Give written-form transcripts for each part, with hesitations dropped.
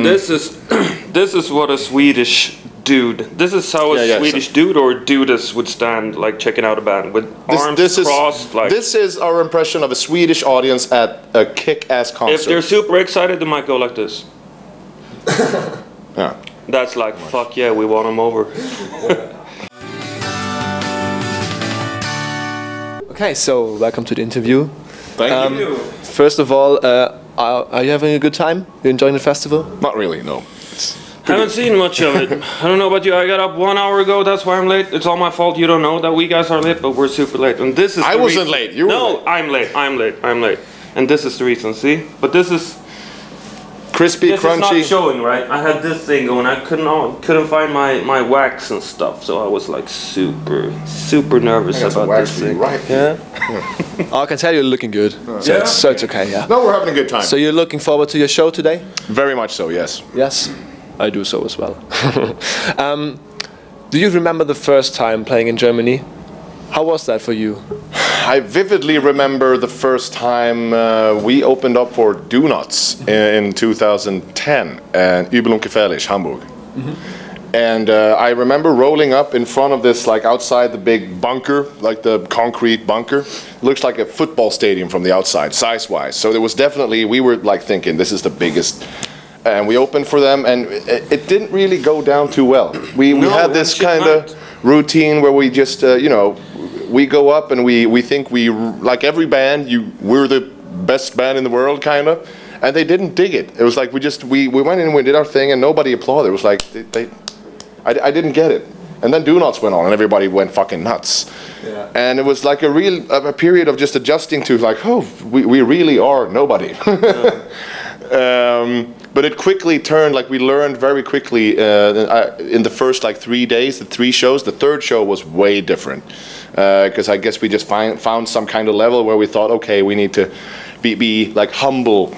This is this is what a Swedish dude. This is how a Swedish dude or dudess would stand, like checking out a band with arms crossed. Like this is our impression of a Swedish audience at a kick-ass concert. If they're super excited, they might go like this. Yeah. That's like fuck yeah, we want them over. Okay, so welcome to the interview. Thank you. First of all, are you having a good time? You enjoying the festival? Not really, no. Haven't seen much of it. I don't know about you. I got up 1 hour ago. That's why I'm late. It's all my fault. You don't know that we guys are late, but we're super late. And this is. I wasn't late. You were late. No, I'm late. I'm late. I'm late. And this is the reason. See, but this is. Crispy, this crunchy. Is not showing, right? I had this thing going. I couldn't find my wax and stuff, so I was like super nervous about this thing. Right. Yeah. Oh, I can tell you're looking good. So it's okay. Yeah. No, we're having a good time. So you're looking forward to your show today? Very much so. Yes. Yes, I do so as well. Do you remember the first time playing in Germany? How was that for you? I vividly remember the first time we opened up for Do Nots in 2010 in Übel Hamburg. And I remember rolling up in front of this, like outside the big bunker, like the concrete bunker. Looks like a football stadium from the outside, size-wise. So there was definitely, we were like thinking, this is the biggest. And we opened for them, and it didn't really go down too well. We had this kind of routine where we just, you know, we go up and we think like every band, we're the best band in the world, kind of. And they didn't dig it. It was like we went in and we did our thing and nobody applauded. It was like, I didn't get it. And then Do Nots went on and everybody went fucking nuts. Yeah. And it was like a period of just adjusting to like, oh, we really are nobody. But it quickly turned, like we learned very quickly in the first like 3 days, the 3 shows. The third show was way different because I guess we just found some kind of level where we thought, okay, we need to be like humble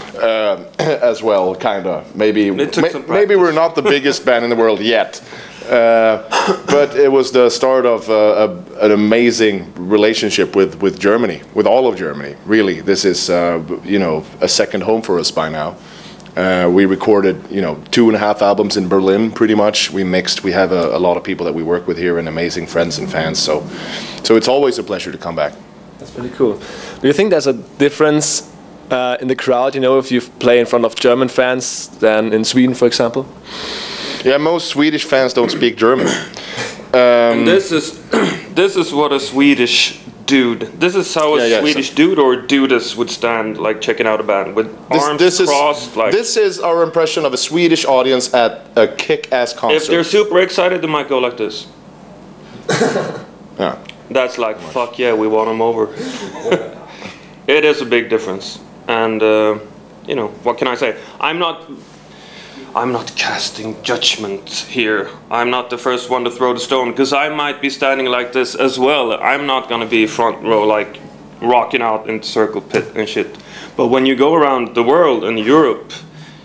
as well, kind of. Maybe we're not the biggest band in the world yet. But it was the start of an amazing relationship with Germany, with all of Germany. Really, this is you know, a second home for us by now. We recorded, you know, 2.5 albums in Berlin, pretty much. We mixed. We have a lot of people that we work with here and amazing friends and fans. So it's always a pleasure to come back. That's pretty cool. Do you think there's a difference in the crowd, you know, if you play in front of German fans than in Sweden, for example? Yeah, most Swedish fans don't speak German. And this is what a Swedish dude. This is how a Swedish dude or dudess would stand, like checking out a band with arms crossed. Like this is our impression of a Swedish audience at a kick-ass concert. If they're super excited, they might go like this. Yeah. That's like fuck yeah, we want them over. It is a big difference, and you know, what can I say? I'm not casting judgment here. I'm not the first one to throw the stone, because I might be standing like this as well. I'm not gonna be front row, like rocking out in the circle pit and shit. But when you go around the world and Europe,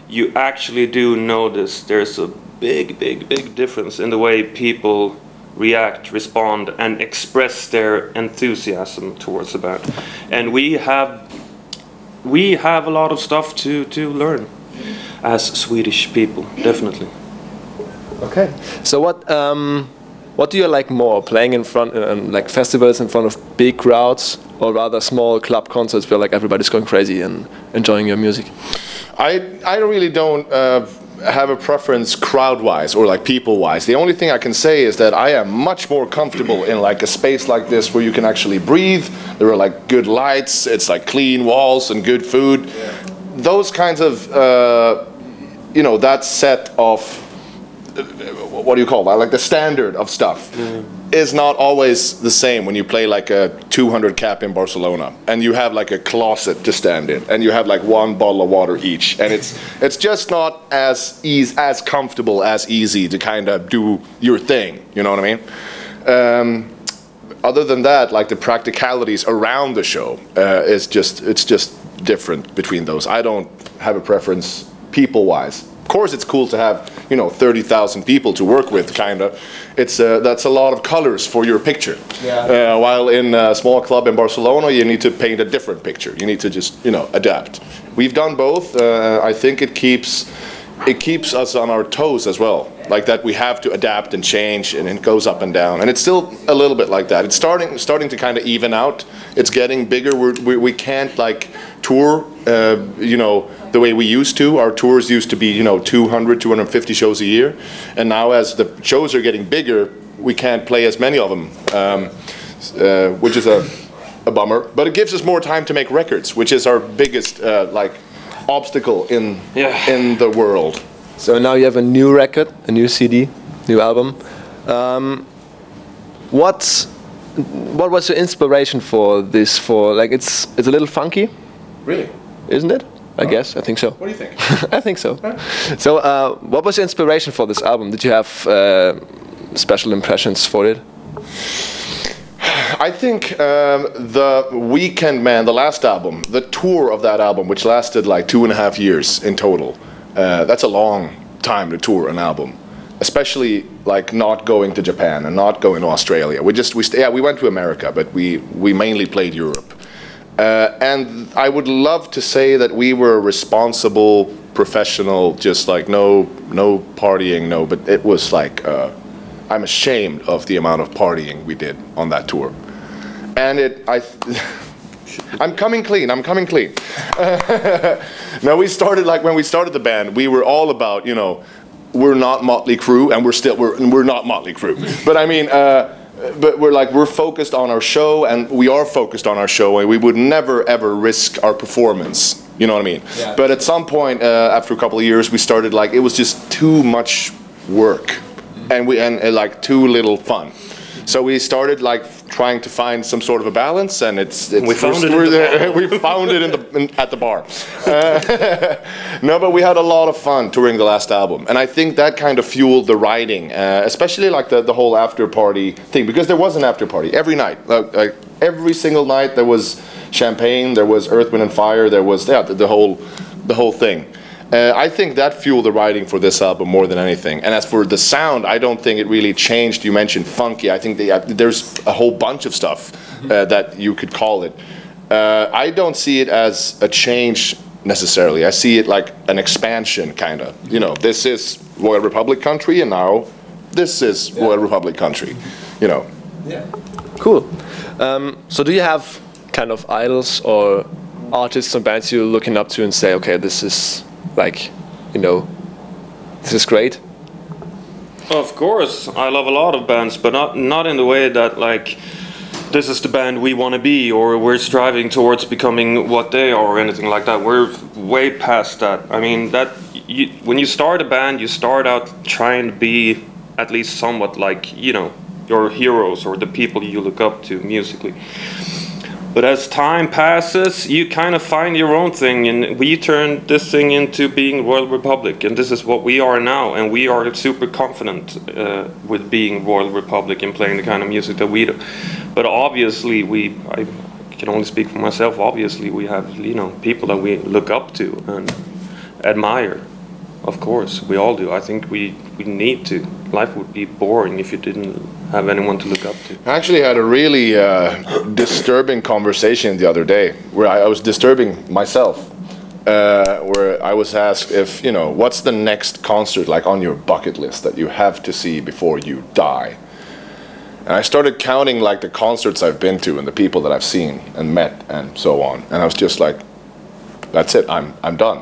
you actually do notice there's a big difference in the way people react, respond, and express their enthusiasm towards the band. And we have a lot of stuff to learn as Swedish people, definitely. Okay. So what do you like more, playing in front like festivals in front of big crowds, or rather small club concerts where like everybody's going crazy and enjoying your music? I really don't have a preference crowd-wise or like people-wise. The only thing I can say is that I am much more comfortable in like a space like this where you can actually breathe. There are like good lights, it's like clean walls and good food. Yeah. Those kinds of, you know, that set of, what do you call that? Like the standard of stuff is not always the same when you play like a 200 cap in Barcelona and you have like a closet to stand in and you have like 1 bottle of water each, and it's just not as comfortable, as easy to kind of do your thing. You know what I mean? Other than that, like the practicalities around the show it's just different between those. I don't have a preference people-wise. Of course, it's cool to have, you know, 30,000 people to work with. Kind of, that's a lot of colors for your picture. Yeah. While in a small club in Barcelona, you need to paint a different picture. You need to just, you know, adapt. We've done both. I think it keeps it keeps us on our toes as well. Like that we have to adapt and change, and it goes up and down. And it's still a little bit like that. It's starting to kind of even out. It's getting bigger. We can't like tour, you know, the way we used to. Our tours used to be, you know, 200, 250 shows a year. And now as the shows are getting bigger, we can't play as many of them, which is a bummer. But it gives us more time to make records, which is our biggest like obstacle in the world. So now you have a new record, a new CD, new album. What was your inspiration for this? For like it's a little funky, Really? isn't it? I guess. I think so. What do you think? I think so. So what was your inspiration for this album? Did you have special impressions for it? I think the Weekend Man, the last album, the tour of that album, which lasted like 2.5 years in total, that's a long time to tour an album, especially like not going to Japan and not going to Australia. We went to America, but we mainly played Europe. And I would love to say that we were responsible, professional, just like no partying, no, but it was like, I'm ashamed of the amount of partying we did on that tour. And I'm coming clean. No, we started like when we started the band, we were all about, you know, we're not Motley Crue, and we're not Motley Crue. But I mean, but we're focused on our show, and we are focused on our show, and we would never ever risk our performance. You know what I mean? Yeah. But at some point, after a couple of years, we started like it was just too much work, and like too little fun. So we started like trying to find some sort of a balance, and we found it at the bar. No, but we had a lot of fun touring the last album, and I think that kind of fueled the writing, especially like the whole after party thing, because there was an after party every night, like every single night there was champagne, there was Earth, Wind and Fire, there was the whole thing. I think that fueled the writing for this album more than anything. And as for the sound, I don't think it really changed. You mentioned funky. I think there's a whole bunch of stuff that you could call it. I don't see it as a change necessarily. I see it like an expansion, kind of. You know, this is Royal Republic country, and now this is Royal Republic country. You know. Yeah. Cool. So do you have kind of idols or artists and bands you're looking up to and say, okay, this is like, you know, this is great? Of course, I love a lot of bands, but not in the way that like this is the band we want to be, or we're striving towards becoming what they are, or anything like that. We're way past that. I mean, when you start a band, you start out trying to be at least somewhat like, you know, your heroes or the people you look up to musically. But as time passes, you kind of find your own thing, and we turned this thing into being Royal Republic, and this is what we are now, and we are super confident with being Royal Republic and playing the kind of music that we do. But obviously, I can only speak for myself, obviously we have, you know, people that we look up to and admire. Of course, we all do. I think we need to. Life would be boring if you didn't have anyone to look up to. I actually had a really disturbing conversation the other day where I was disturbing myself, where I was asked if, you know, what's the next concert like on your bucket list that you have to see before you die? And I started counting like the concerts I've been to and the people that I've seen and met and so on. And I was just like, that's it, I'm done.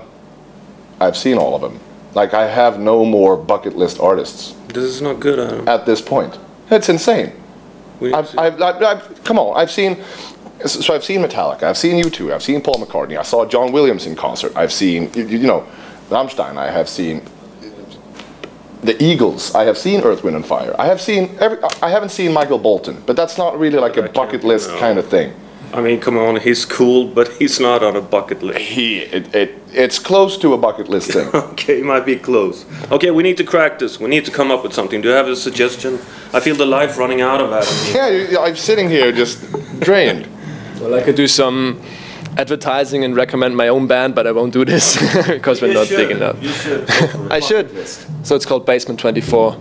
I've seen all of them. Like, I have no more bucket list artists. This is not good, Adam. At this point. It's insane. Come on, I've seen Metallica, I've seen U2, I've seen Paul McCartney, I saw John Williams in concert, I've seen, you know, Rammstein, I have seen the Eagles, I have seen Earth, Wind and Fire, I haven't seen Michael Bolton, but that's not really like a bucket list kind of thing. I mean, come on, he's cool, but he's not on a bucket list. It's close to a bucket list thing. Okay, it might be close. Okay, we need to crack this. We need to come up with something. Do you have a suggestion? I feel the life running out of Adam. Yeah, I'm sitting here just drained. Well, I could do some advertising and recommend my own band, but I won't do this because we're not big enough. You should. I should. So it's called Basement 24.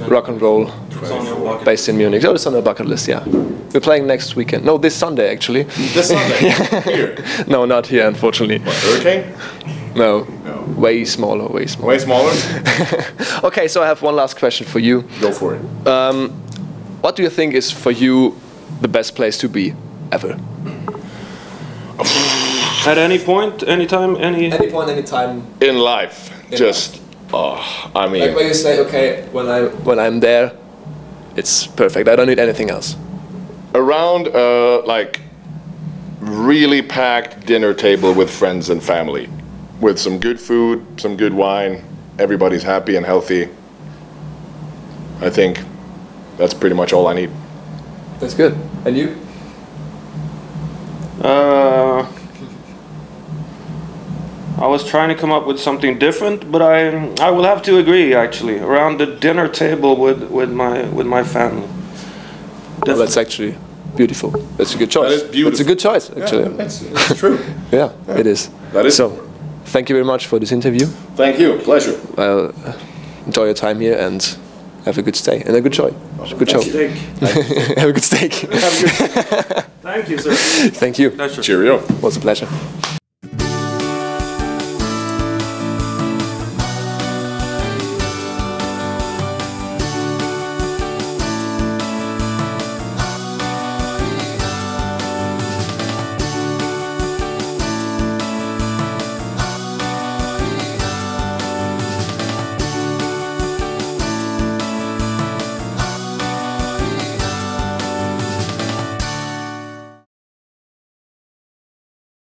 Rock and roll, based in Munich. Oh, it's on the bucket list, yeah. We're playing next weekend. No, this Sunday, actually. This Sunday? Here? No, not here, unfortunately. What, Hurricane? No. way smaller, way smaller. Way smaller? Okay, so I have one last question for you. Go for it. What do you think is for you the best place to be ever? At any point, anytime, any point, any time. In life, I mean... Like when you say, okay, when I'm there, it's perfect. I don't need anything else. Around, like, really packed dinner table with friends and family. With some good food, some good wine, everybody's happy and healthy. I think that's pretty much all I need. That's good. And you? I was trying to come up with something different, but I will have to agree actually. Around the dinner table with my family. Well, that's actually beautiful. That's a good choice. That is beautiful. That's a good choice, actually. Yeah, that's true. Yeah, it is. That is. So, thank you very much for this interview. Thank you. Pleasure. I'll enjoy your time here and have a good stay and a good show. Good show. Have a good steak. Thank you, sir. Thank you. Pleasure. Cheerio. It was a pleasure.